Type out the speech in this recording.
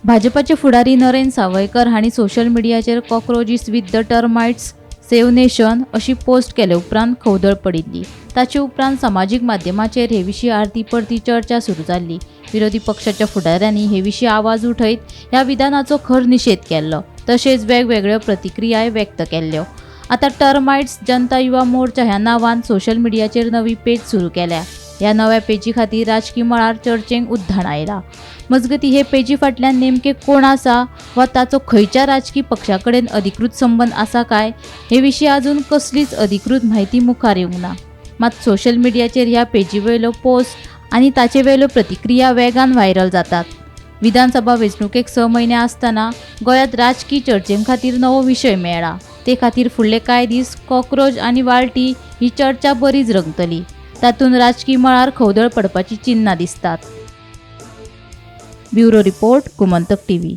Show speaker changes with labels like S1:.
S1: भाजपाचे फुडारी नरेंद्र सावयकर हांणी सोशल मिडियाचेर cockroaches with the termites save nation अशी पोस्ट केले उपरांत खवदळ पडिल्ली। ताचे उपरांत सामाजीक माध्यमांचेर हे विशीं आरती परती चर्चा सुरू जाल्ली। विरोधी पक्षाच्या फुडाऱ्यांनी हे विशीं आवाज उठयत ह्या विधानाचो खर निशेध केल्लो, तशेंच वेगवेगळ्यो प्रतिक्रियाय व्यक्त केल्ल्यो। आता टर्माइट्स जनता युवा मोर्चा ह्या नांवान सोशल मिडियाचेर नवी पेज सुरू केल्या। ह्या नव्या पेजी खातीर राजकीय मळार चर्चेक उद्दाण आयला। मजगतीं हे पेजी फाटल्यान नेमके कोण आसा वा ताचो खंयच्या राजकीय पक्षा कडेन अधिकृत संबंध आसा काय हे विशीं अजून कसलीच अधिकृत म्हायती मुखार येवंक ना। मात सोशल मिडियाचेर ह्या पेजी वयलो पोस्ट आनी ताचे वयल्यो प्रतिक्रिया वेगान व्हायरल जातात। विधानसभा वेंचणुकेक 6 म्हयने आसतना गोंयांत राजकीय चर्चे खातीर नवो विशय मेळ्ळा। ते खातीर फुडले कांय दीस कॉक्रोच आनी वाळटी ही चर्चा बरीच रंगतली। तातूंत राजकीय मळार खवदळ पडपाची चिन्नां दिसतात। Bureau report, Gomantak TV.